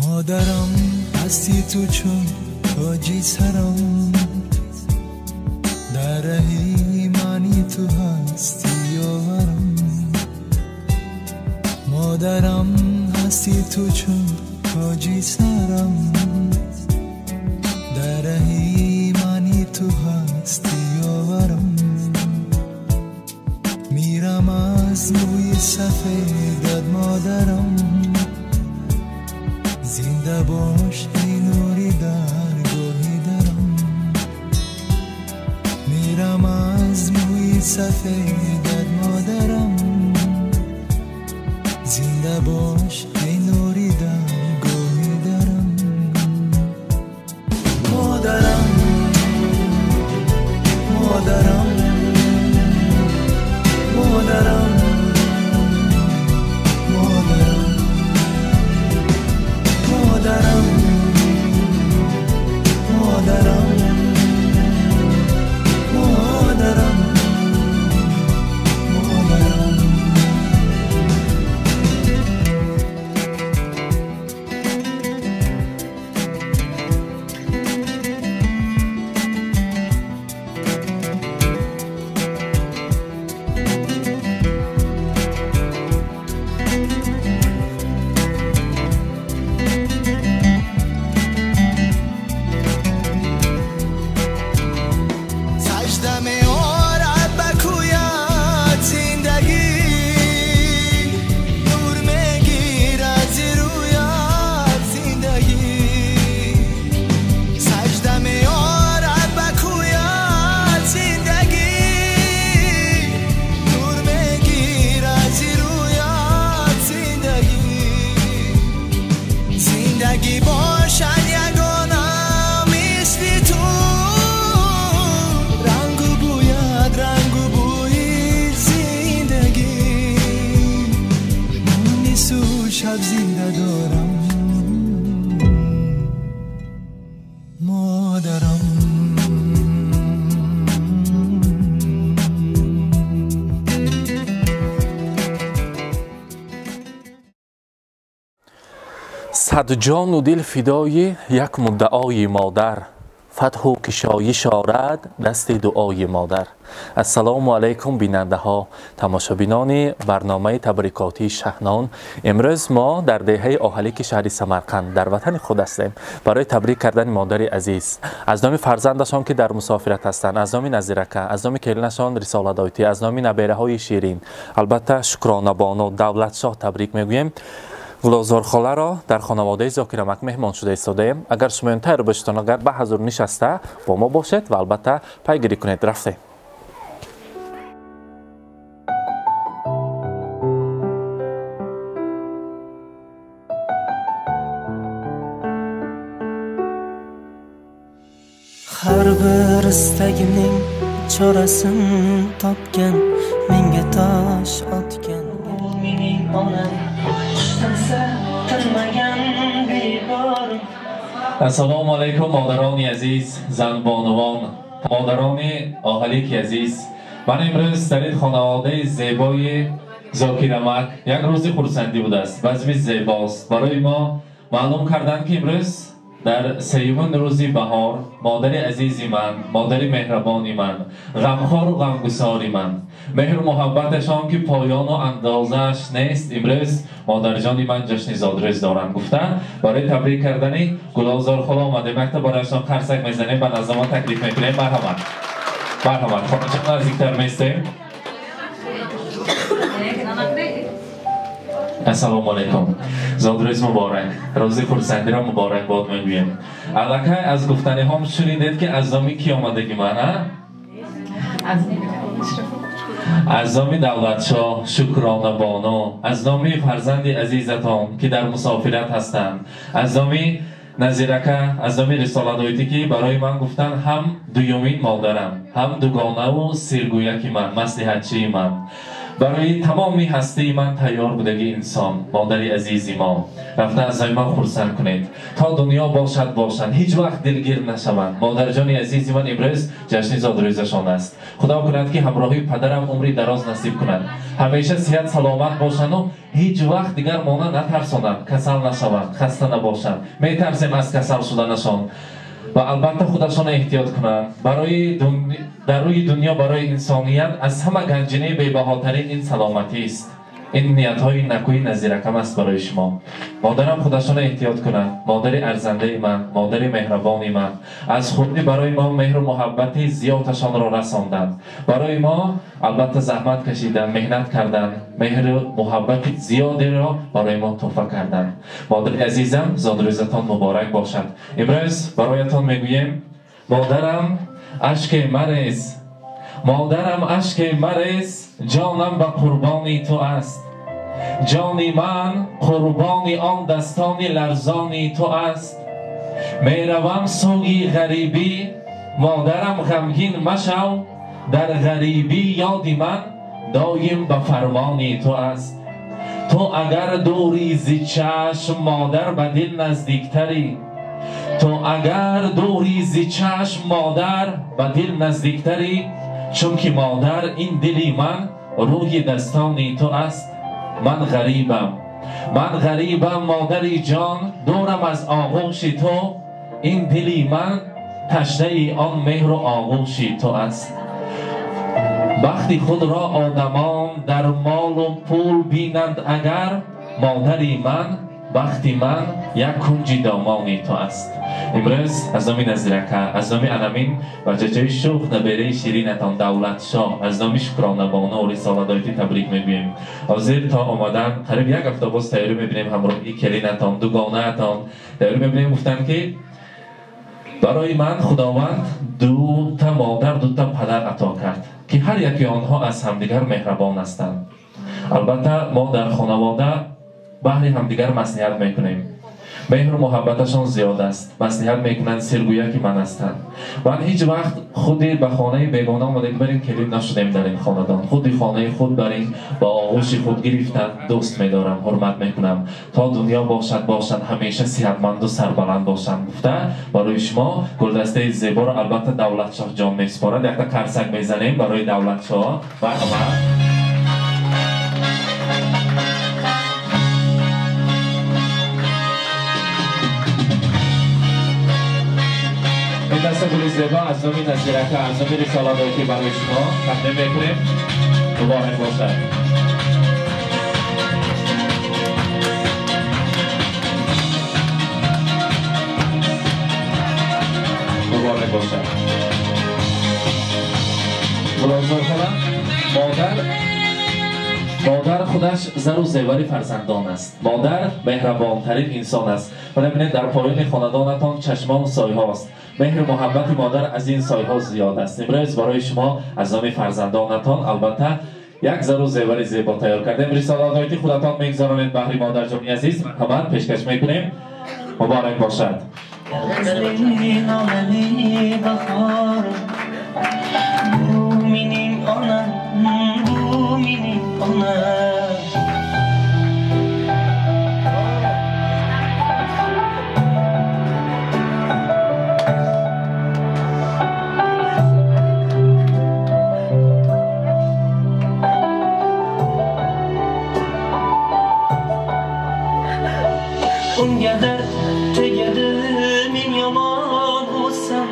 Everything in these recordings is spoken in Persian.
مادرم هستی تو چون تاجی سرم، در ایمانی تو هستی یارم. مادرم هستی تو چون تاجی سرم، در ایمانی تو هستی یارم. میرم از موی سفیدت مادرم، زنده باش ای نوری درگاهی درم. میرم از موی سفیدت مادرم، زنده باش ای نوری درگاهی درم. مادرم مادرم مادرم مادرم مادرم مادرم صد جان و دل فدای یک مدعای مادر، فتح و کشایش آرد دست دعای مادر. السلام علیکم بیننده ها، تماشابینان برنامه تبریکاتی شهنان. امروز ما در دهه آهلیک شهر سمرقند در وطن خود هستیم برای تبریک کردن مادر عزیز. از نام فرزندشان که در مسافرت هستند، از نام نظیرکه، از نام کلینشان رساله دایتی، از نام نبیره های شیرین، البته شکرانه بانو دولت شاه تبریک میگوییم. گلازار خاله را در خانواده زاکرمک مهمان شده ایستاده‌ایم. اگر شما انتظار باشید اگر به حضور نشسته با ما باشید و البته پیگیری کنید. رفتیم. Har bir istagimning chorasini topgan, menga tosh otgan mening onam. السلام علیکم مادران عزیز، زن بانوان، مادران آهلیک عزیز. من امروز در این خانواده زیبای زاکرمک یک روز خرسندی بوده است. بزم زیباست. برای ما معلوم کردن که امروز در سیوم روزی بهار مادر عزیزی من، مادر مهربانی من، غمخوار و غمگساری من، مهر و محبتشان که پایان و اندازش نیست، امروز مادر جانی من جشن زادروز دارن گفته برای تبریک کردن گلازار خاله آمده. مکتب برایشان قرصک میزنیم، به نظر ما تکلیف میکنیم. مرحبا مرحبا. خانم نزدیکتر میستیم. السلام علیکم، زادروز مبارک، روز خرسندی را مبارک باد میگویم. الکه از گفتنی هم شنیدید که از نامی کی آمدگی من؟ از نامی دولت شاه، شکرانه بانو، از نامی فرزند عزیزتان که در مسافرت هستند، از نامی نظیرکه، از نامی رساله دایتی که برای من گفتن هم دویمین مادرم، هم دوگانه و سرگویکی من، مصلحتچی من. برای تمامی هستی من تیار بودگی انسان، مادر عزیزی ما رفته از ما خرسند کنید تا دنیا باشند، هیچ وقت دلگیر نشوند. مادر جان عزیزی من امروز جشن زادروزشان است. خدا کند که همراهی پدرم عمری دراز نصیب کند، همیشه صحت سلامت باشند و هیچ وقت دیگر ما را نترسانند کسل نشوند، خسته نباشند. میترسیم از کسل شدنشان و البته خودشان احتیاط کنند. در روی دنیا برای انسانیت از همه گنجینه بی‌بهاترین این سلامتی است. این نیت‌های نکوی نظیرکم است برای شما. مادرم خودشان احتیاط کنند. مادر ارزنده من، مادر مهربانی من، از خودی برای ما مهر و محبت زیادشان را رساندند. برای ما البته زحمت کشیدند، مهنت کردند، مهر و محبت زیادی را برای ما تحفه کردند. مادر عزیزم، زادروزتان مبارک باشد. امروز برایتان میگویم مادرم اشک مریز، مادرم اشک مریز، جانم به قربانی تو است. جانی من قربانی آن دستانی لرزانی تو است. میروم سوی غریبی، مادرم غمگین مشو، در غریبی یادی من دایم به فرمانی تو است. تو اگر دوری ز چشم مادر به دل نزدیکتری، تو اگر دوری ز چشم مادر به دل نزدیکتری، چون که مادر این دلی من روی دستانی تو است. من غریبم مادری جان، دورم از آغوش تو، این دلی من تشنه آن مهر و آغوش تو است. بخت خود را آدمان در مال و پول بینند اگر، مادری من بختی من یک کنج دامانی تو است. امروز از نام نظیرکه، از نام انامین و ججای شوخ نبیره شیرینتان دولت شاه، از نام شکرانه بانه و رسالدایتی تبریک میگوییم. حاضر تا آمدن قریب یک هفته باز تیاری میبینیم همراهی کلینتان، دوگانه اتان تیاری میبینیم. گفتن که برای من خداوند دو تا مادر دو تا پدر عطا کرد که هر یکی آنها از همدیگر مهربان هستند. البته ما در خانواده بهر همدیگر مصلحت میکنیم، مهر و محبتشان زیاد است. مصلحت میکنند سرگویه که من هستند. و هیچ وقت خودی به خانه بیگانه آمده که برین کلید نشدیم در این خاندان. خودی خانه خود برین با آغوش خود گرفتند. دوست میدارم، حرمت میکنم. تا دنیا باشد همیشه صحتمند و سربلند باشند. گفته برای شما گلدسته زیبا را البته دولت شاه جان میسپارد. یک تا کرسک میزنیم برای دولت شاه و همه. این دسته گلی زیبا از نام نظیرکه، از نام رسالدایتی برای شما تقدیم میکنیم. مبارک باشد. مبارک باشد. ملاحظه کنم مادر خودش زر و زیور فرزندان است. مادر مهربانترین انسان است. و ببینید در پایین خاندانتان چشمان و سایه هاست. مهر و محبت مادر از این سایه ها زیاد است. امروز برای شما از نام فرزندانتان البته یک زر و زیور زیبا تیار کردیم. رسالدایتی خودتان میگذارانید بهر مادر جان عزیز همان پیشکش میکنیم. مبارک باشد. Ungadir tegadi men yomon bo'lsam,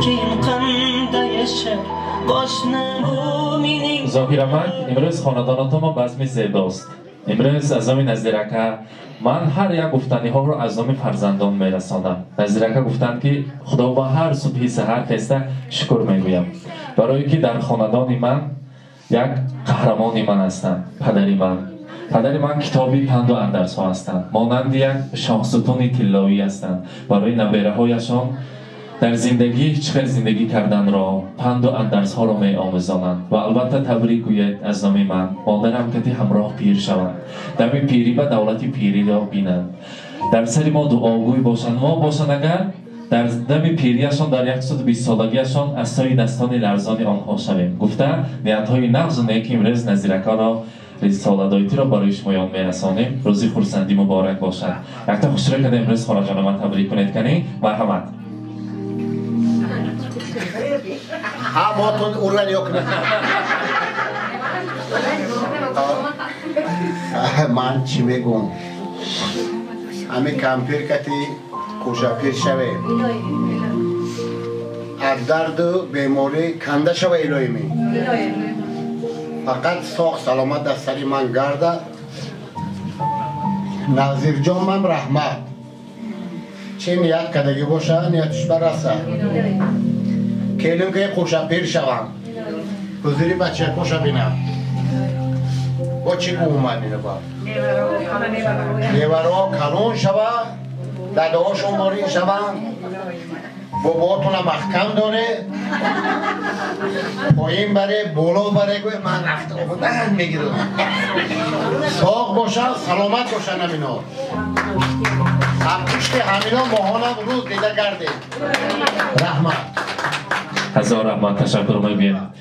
keyin qanday yashab boshni bu mening. ظاهراً امروز خاندانتان ما بزمی زیباست. امروز از نام نظیرکه من هر یک گفتنی ها رو از نام فرزندان میرسانم. نظیرکه گفتند که خدا با هر صبحی سحر خسته شکر میگویم برای که در خاندان من یک قهرمانی من هستند. پدری من کتابی پند و اندرس ها هستند. مانند یک شاهستون طلایی هستند. برای نبیره هایشان در زندگی چقدر زندگی کردن را پند و اندرس ها را می آموزانند. و البته تبریک گوید از نام من مادرم که همراه پیر شوند، در پیری به دولت پیری را بینند، در سر ما دعاگوی باشند. ما باشند اگر در دم پیریشان در 120 سالگیشان از سای دستان لرزان آنها شویم. گفته نیت های نغز و نیکی امروز نظیرکه را رسالدایتی را برای شما یاد میرسانیم. روزی خورسندی مبارک باشد. یک تا خوشرو کنید امروز خاله جان من تبریک کنید کنی. مرحمت. Hamotun urlan yok. من چی میگم همه کمپیر کتی کجا پیر شوه از درد و بیماری کنده شوه الهی می فقط ساخ سلامت در سری من گرده نظیر جان من رحمت چه نیت کدگی باشه نیتش برسه کلیم که خوشا پیر شوم حضوری بچه خوشا بینم با چی که اومدین با لیورها کلون شوه داده ها شماری شوه باباتون محکم داره پایین بره بالا بره گوی من رفته بودن میگیرم ساق باشه سلامت باشه نمینا پشت همینا ماهانم روز دیده گرده رحمت هزار رحمت تشکر می‌کنیم.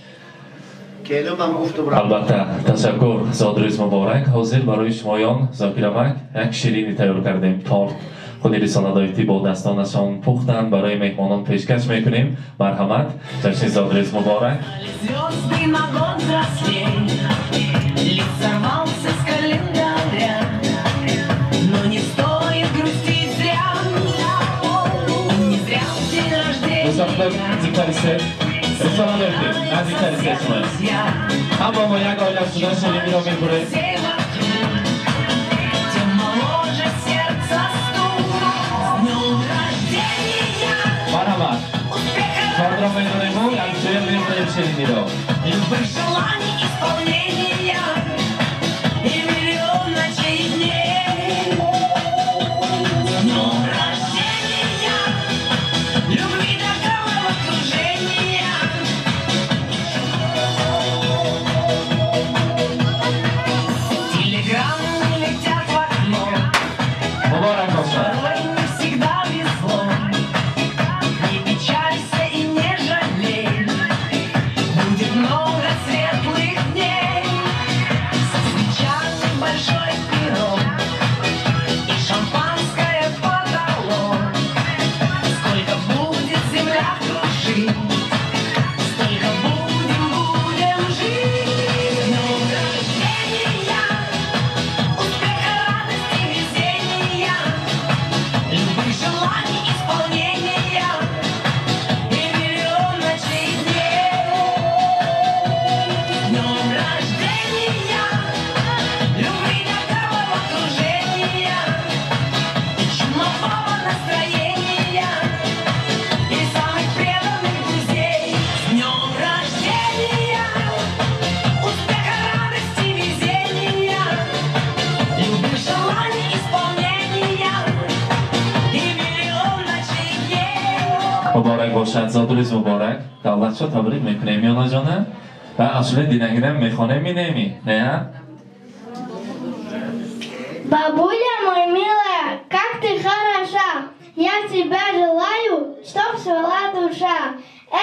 البته تشکر زادروز مبارک حاضر برای شمایان زاکرامک یک شیرینی تیار کردیم تارت خودی رسانه‌داری با دستانشان پختن برای مهمانان پیشکش میکنیم مرحمت جشن زادروز مبارک رسانه‌داری نزدیکتر استشماعی اما ما یک آیل از شدن شیرینی را می‌بریم مرحمت کارد را می‌دونیم و یک شیر می‌بریم شیرینی را مبارک باشد زادروز مبارک دولت شد تبریک میکنیم یانا جانه و اصلا دینگرم میخونه مینیمی نه؟ Бабуля мой милая, как ты хороша, я тебя желаю, чтоб свела душа.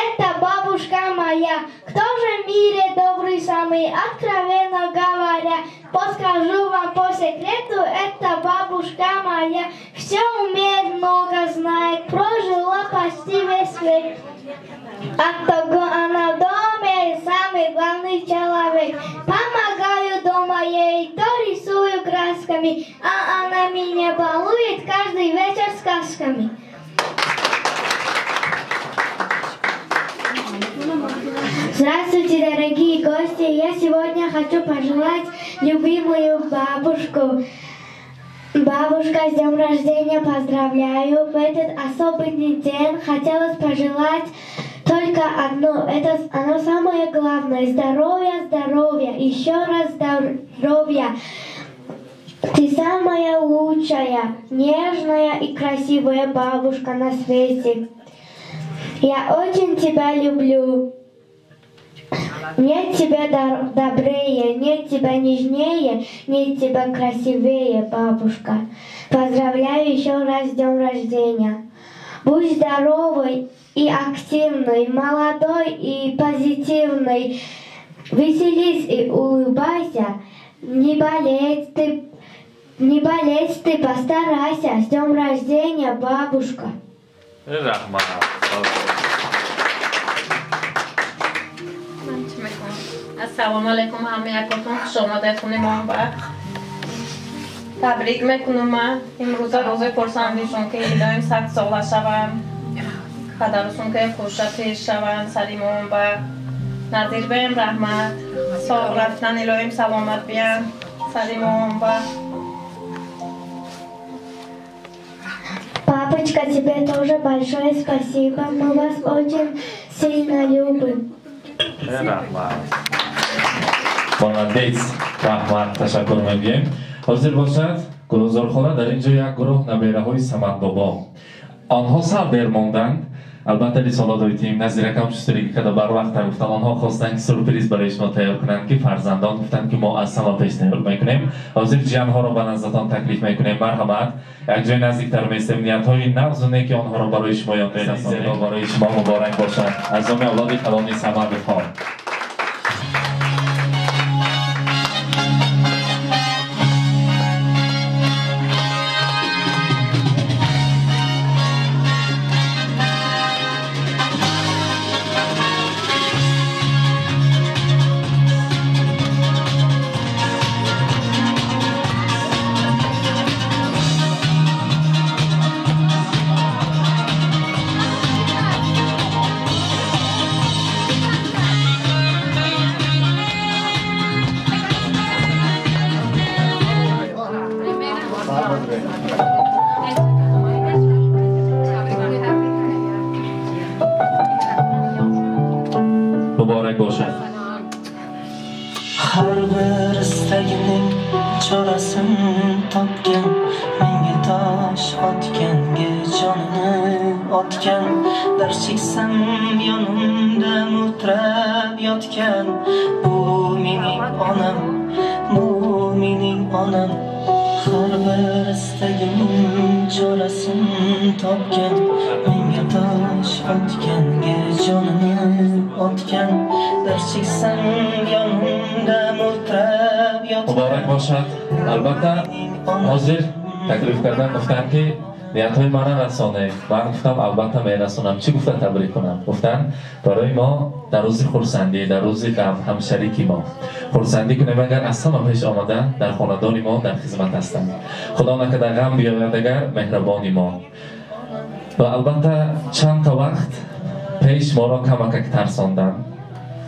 Это бабушка моя, кто же в мире добрый самый, откровенно говоря. Подскажу вам по секрету, это бабушка моя, все умеет, много знает, прожила почти весь век. Оттого она в доме самый главный человек. Помогаю дома ей, то рисую красками, а она меня балует каждый вечер сказками. Здравствуйте, дорогие гости! Я сегодня хочу пожелать любимую бабушку. Бабушка, с днем рождения поздравляю! В этот особый день хотелось пожелать только одно. Это оно самое главное. Здоровья, здоровья, еще раз здоровья. Ты самая лучшая, нежная и красивая бабушка на свете. Я очень тебя люблю. Нет тебя добрее, нет тебя нежнее, нет тебя красивее, бабушка. Поздравляю еще раз с днем рождения. Будь здоровой и активной, молодой и позитивной. Веселись и улыбайся. Не болеть ты, постарайся. С днем рождения, бабушка. رحمت السلام علیکم همه یکاتون خوش آمده خونه ما و تبریک میکنم. من امروز روز پرسندیشون که ایدایم 100 ساله شوم، پدرشون که خوشه پیش شوند سریمون و نظیر بهم رحمت سال رفتن الهیم سلامت بیان سریمون و Папочка, тебе тоже большое спасибо. Мы вас очень сильно любим. مانندیز رحمت تشکر میگیم. حاضر باشد گلوزارخانه در اینجا یک گروه نبیره های سمت بابا آنها سر دیر ماندند. البته لیسالا دویتیم نزدیک کم چستری که بر وقت گفتن آنها خواستن که سورپریز برای شما تیار کنند که فرزندان گفتن که ما از سما پیش تیار میکنیم. حاضر جمع را به نزدتان تکلیف میکنیم. مرحمت یک جای نزدیکتر میستیم. نیت های نغزونه که آنها را برای شما یاد میرسانیم. برای شما مبارک باشد از نام اولاد کلانی سما بخواه. مبارک باشد. Har bir istagimning chorasini topgan, menga tosh otganga jonini otgan, dar cheksam yonimda mudrab yotgan, bu mening onam, bu mening onam. Har bir istagimning chorasini topgan, menga tosh otganga jonini otgan, dar cheksam yonimda mudrab yotgan. مبارک باشد. البته حاضر تکلیف کردن گفتن که نیت های من رسانه. من گفتم البته میرسونم. چی گفتن تبریک کنم؟ گفتن برای ما در روز خرسندی، در روز غم هم شریکی ما خرسندی کنیم. اگر از همه پیش آمدن در خاندان ما در خدمت هستند. خدا نکرده غم بیاید اگر مهربانی ما. و البته چند تا وقت پیش ما را کمک ترساندن.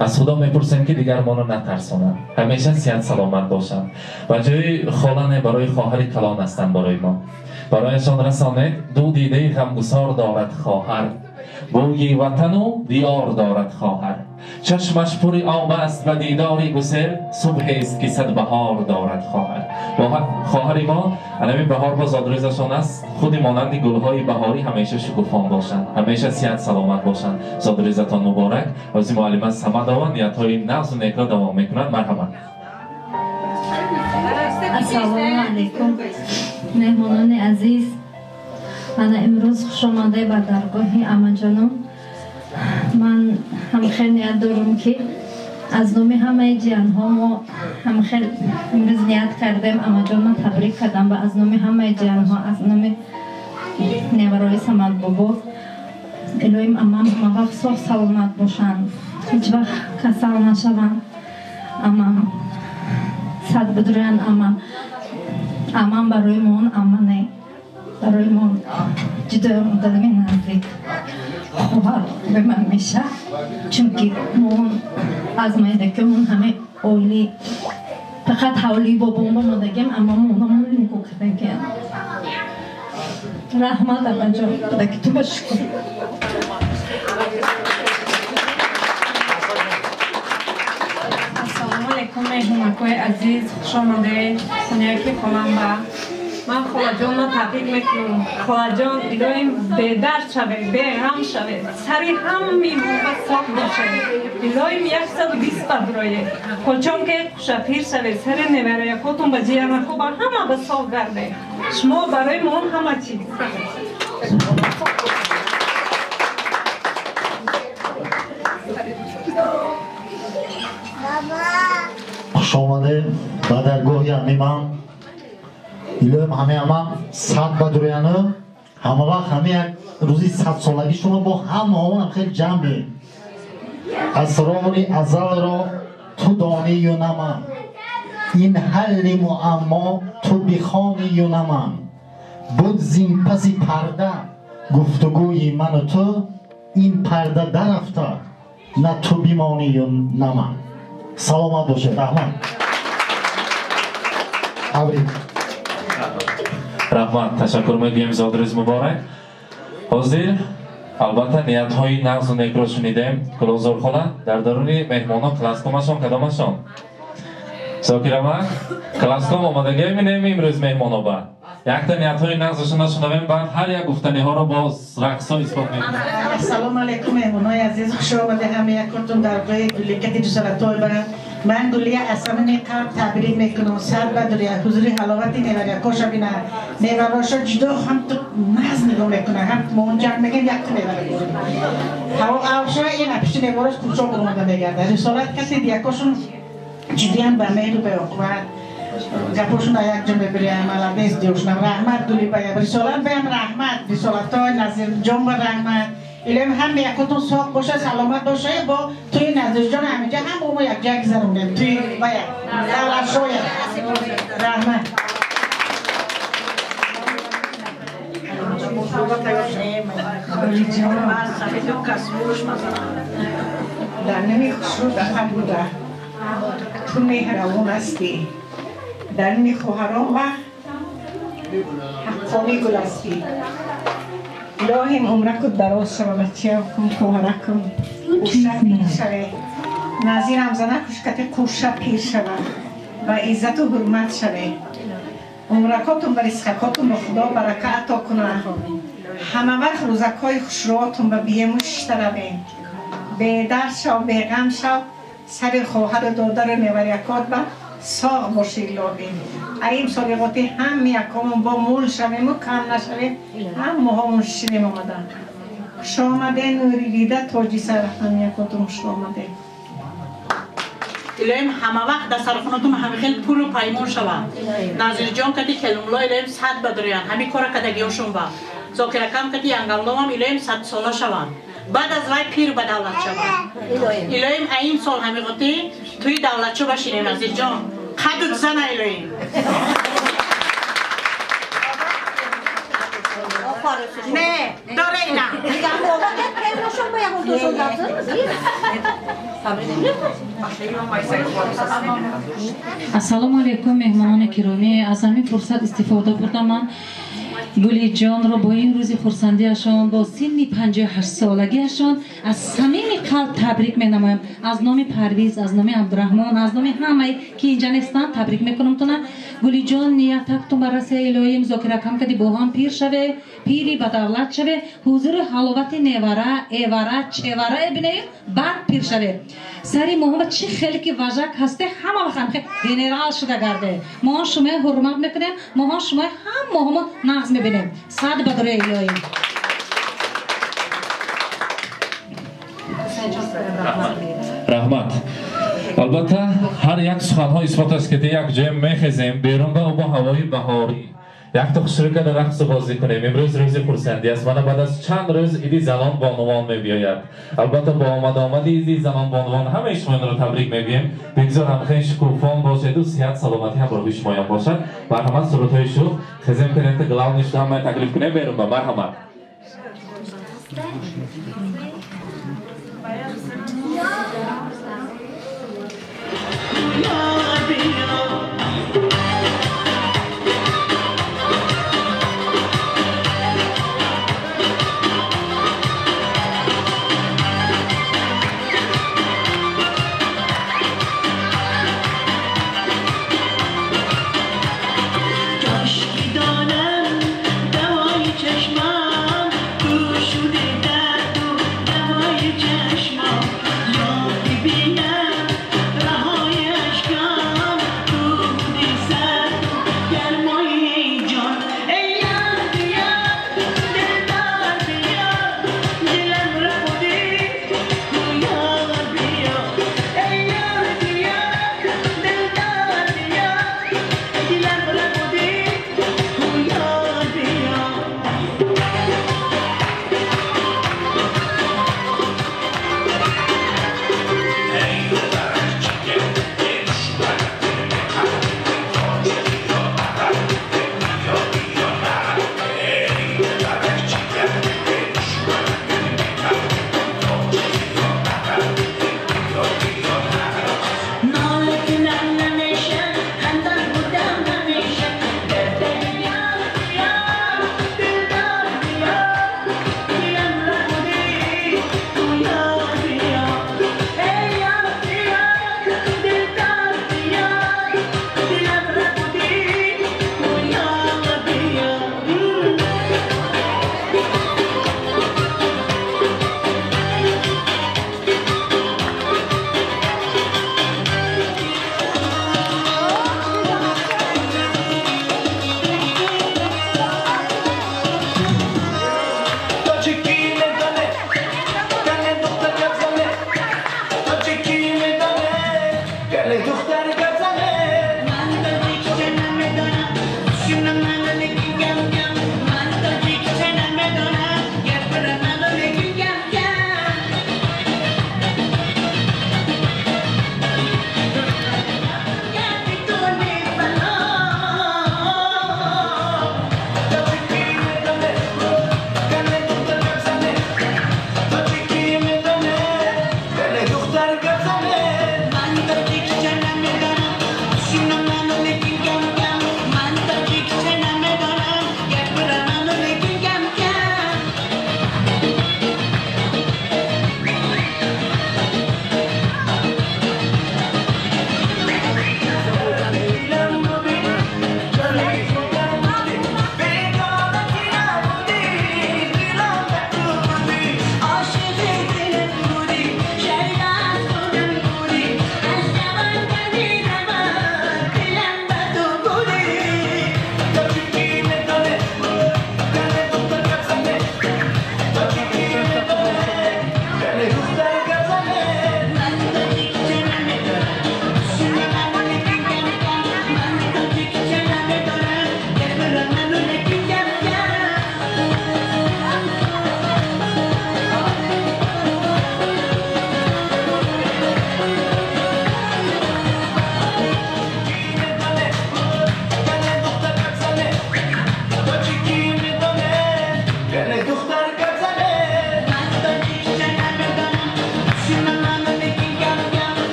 از خدا میپرسیم که دیگر ما را نترسانند. همیشه صحت سلامت باشند. و جای خالانه برای خواهر کلان هستند برای ما. برایشان رسانید دو دیده غمگسار دارد خواهر، بوی وطن و دیار دارد خواهر. چشمش پر آب است و دیداری گسل، صبح است که صد بهار دارد خواهر. خواهر ما علمی بهار با زادروزشان است. خود مانند گلهای بهاری همیشه شکوفان باشند، همیشه صحت سلامت باشند. زادروزتان مبارک. از معلم سمدا و نیت‌های نغز و نیک را دوام میکنند. مرحبا. السلام علیکم مهمانان عزیز. من امروز خوش آمده به درگاه عمه جانم. من هم خیلی نیت دارم که از نام همه جان ها ما هم خیلی امروز نیت کردیم عمه جان من تبریک کردم و از نام همه جان ها از نام نیورای سمت بابا الهیم امام همه وقت صح سلامت باشند، هیچ وقت کسل نشوند. امام صد بدرن امام برای من امانه برای من جدا دلمی نزدیک خواهر به من میشه، چون که من از میدکه من همه اولی فقط حولی بابام بمدگیم اما من نکو کردن رحمت ابا جان دکی تو بشکن. السلام علیکم مهمانکوی عزیز، خوش آمده. خونیکی خالم من خاله جان را تبریک میکنم. خاله جان الهیم به درد شوه، به غم شوه، سری همین موقع صاف باشه. الهیم 120 بدرایه خودچون که شفیر شوه، سر نوریکاتون به جیانه خوبه همه به صاف گرده. شما برای من همه چیز. خوش آمده به درگاه عمه من. ایلویم همه صد بدرویانه همه وقت همه روزی 100 سالگیشون با همه هم خیلی جمعه. اسرار ازل را تو دانی یا نه من، این حل معما تو بخوانی یا نه من بود زین پسی پرده گفتگوی من و تو این پرده در افتاد نه تو بیمانی یا نه من سلامت باشه رحمان رحمت تشکر میگیم زاد روز مبارک حاضر البته نیت های نقض و نیک را شنیدیم کلوزور خاله در درون مهمانا کلاسکومشان کدامشان ساکر احمد کلاسکوم آمادگی می‌نیم امروز مهمانا با یک تا نیت های نقضشون شنویم بعد هر یک گفتنی ها را با رقص ها اثبات می‌کنیم السلام علیکم مهمانای عزیز خوش آمده همه یکتون در جای گلیکتی جسارت‌های برم من گلیه اصلا قلب تبریک میکنم سر بدریه حضوری حلاوتی نیوریه کوشا بینا نیوراشا جدا هم تو ناز نگاه میکنه هم مونجا میگن یک تو نیوریه هوا آوشا این اپیش نیوراش کوچا برمونده میگرده رسالت کسی دیکاشون جدی هم به میل و به اقوات گپوشون یک جمعه بریم علادیس دیوشنم رحمت گلی باید رسالت بهم رحمت رسالت های نظیر جنب رحمت ایلم هم یکتون ساق باشه سلامت باشه با توی نظیر جان همینجا هم اومو یک جا گذرونده توی باید دولت شاید رحمت در نمی خسرو دفت بوده تو مهربون هستی در نمی خواهران و حقانی گل هستی الهیم عمره کد دراز شما بچه کن خواهره کن کوشه پیر شوه نظیر همزنه کشکت کوشه پیر شوه و عزت و حرمت شوه عمرکاتون و رزقکاتون خدا برکت عطا کنه همه وقت روزکای خوشرواتون به بیموش تربه به در شو به غم شو سر خواهر دادر نیوریکات با ساق باشی لابیم این سالیقاتی هم یکمون با مول شویم و کم نشویم هم مهمون شیریم آمدن خوش آمده نوری دیده تاجی سر هم یکاتون خوش آمده الهیم همه وقت در سرخونتون همه خیلی پول و پیمون شوم نظیر جان کتی کلملا الهیم صد بدریان همین کار کدگیوشون با زاکرکم کتی انگلدام هم الهیم 100 ساله شوم بعد از وای پیر به دولت شوم الهیم این سال همیقاتی توی دولت شو بشینیم نظیر جان قدد زن الهیم نه داره اینا السلام علیکم مهمانان گرامی از همین فرصت استفاده بردم من گلی جان را با این روزی خرسندیشان با سن 58 سالگیشان از صمیم قلب تبریک می‌نمایم از نام پرویز از نام عبدالرحمن از نام همه که اینجا نیستند تبریک میکنم تونه گلی جان نیتتون بررسی الهی مذاکره کم کردی با هم پیر شوه پیری به دولت شوه حضور حلاوت نیوره ایوره چوره ببینید بعد پیر شوه سری محمد چی خیلی که وجک هسته همه وقت گنرال شده گرده ما شما حرمت میکنیم ما شما هم محمد نقض میبینیم صد بدره الهی رحمت البته هر یک سخن‌ها اثبات است که یک جای میخزیم بیرون با هوای بهاری یک تا شرکت رقص بازی کنیم امروز روز خرسندی است من بعد از چند روز ایدی زنان بانوان میبیاید البته با آمد ایدی زنان بانوان همه شما را تبریک میگیم بگذار همخین شکوفان باشید و صحت سلامتی هم برای شما باشد مرحمت سرودهای شو خزیم کنیم تا گلاو نشته همه تکلیف کنیم بیرون با مرحمت چشمم یا ببینم رهای اشکم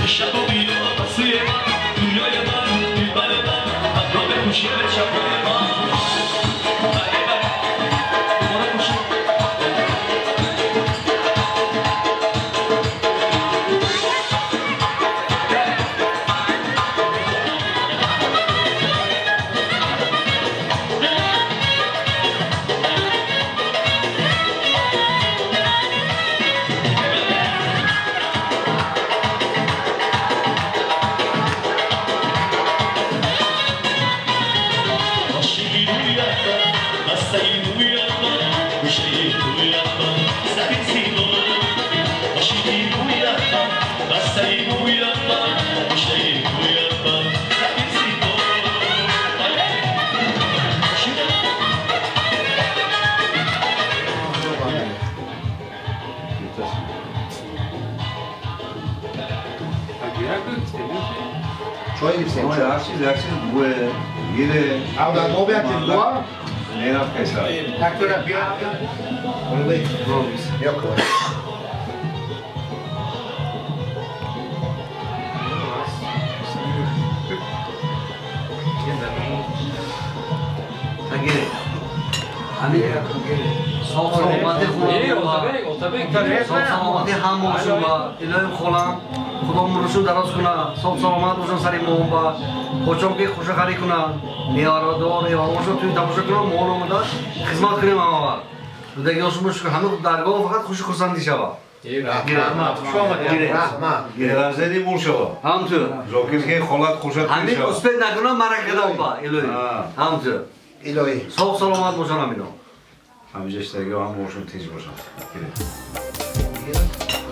Şabu bir yol, suya, dünyaya var, bir bana var,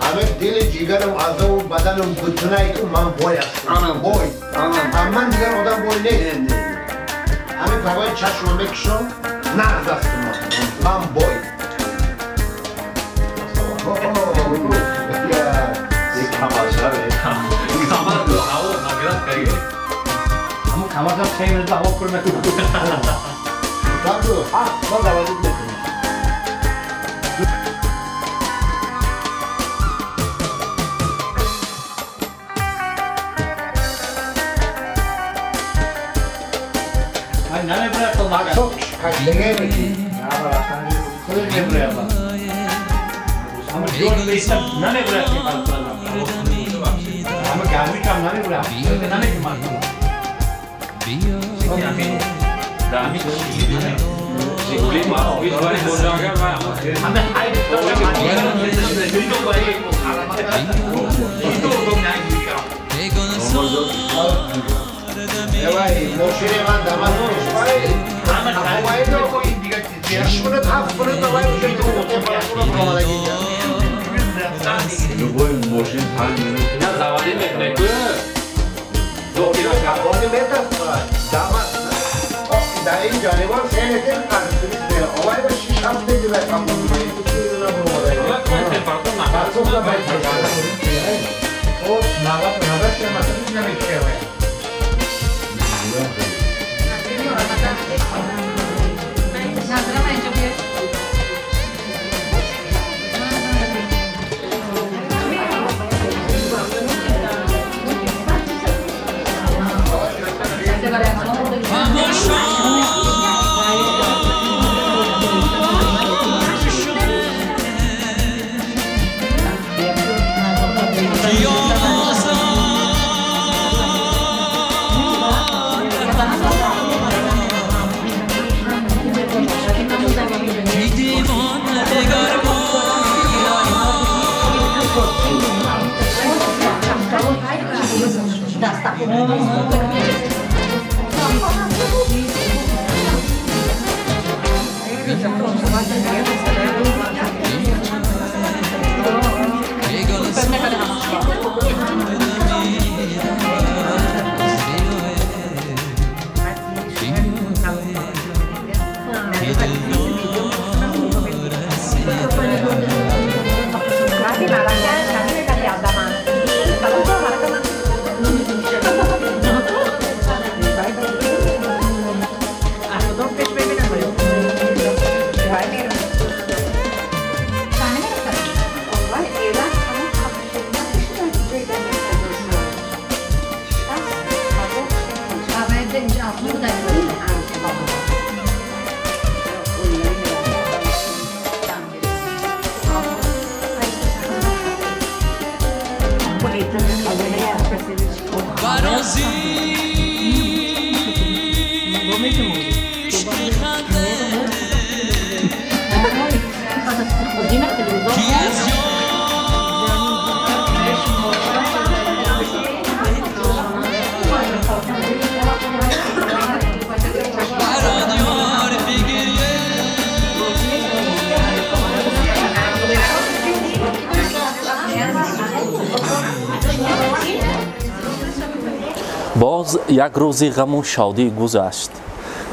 همه دل جیگرم عضو و بدنم بتونایی که من بوی هستم بوی من دیگر آدم بوی نیست همه پاهای چشم بکشم نرز هستم من بوی یک کمازه کمازه هوا نگرد کریه همون کمازه خیلی نزد هوا پر نکنم تابلو ما دوازی بکنیم Nane bırak da maga. Çok kaçtığına ki. Nane bırak. Ama diyor mesela nane bırak ki kalktılar. Ama gelmiş am nane bırak. Nane ki malum. Sikiyami. Dami. Sikuli ma. Biz var bozagar var. Ama hayır. Video var. Video dönüyor gibi. Evay, moşere man damat konuşmayı. Ama havayı da o indigat ediyor. Şunu tafırı da var o şeyde o temperaturan kovada gidiyor. Любой moşin halini. Ya zavadi mi? Doğru karbonu metas var. Damat. O dahi canivar senetin karşısını diyor. Havayı da şiş hastaydı ve kapılmayı tutuyordu na burada. Yok ben farklı mı? Farklı da ben o navat yapmasını ne bekliyor? Nanti marahnya kami kasih ada man. Kalau tuh marah kan. باز یک روزی غم و شادی گذشت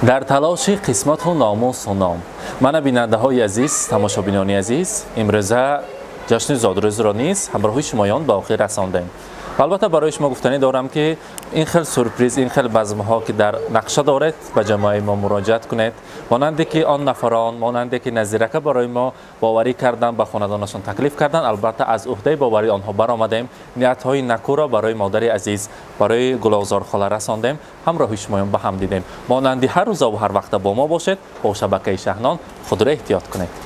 در تلاش قسمت و ناموس و نام. من بیننده های عزیز، تماشابینان عزیز، امروزه جشن زادروز را نیز همراه شمایان به آخر رساندیم. البته برای شما گفتنی دارم که این خیلی سورپریز، این خیلی بزمه ها که در نقشه دارد به جماعت ما مراجعت کنید، مانندی که آن نفران، مانندی که نظیرک برای ما باوری کردن، به خاندانشان تکلیف کردن، البته از عهده باوری آنها برآمدیم. نیت های نکو را برای مادر عزیز، برای گلازار خاله رساندیم، همراه شمایان به هم دیدیم. مانندی هر روز و هر وقت با ما باشید. با شبکه شهنان خود را احتیاط کنید.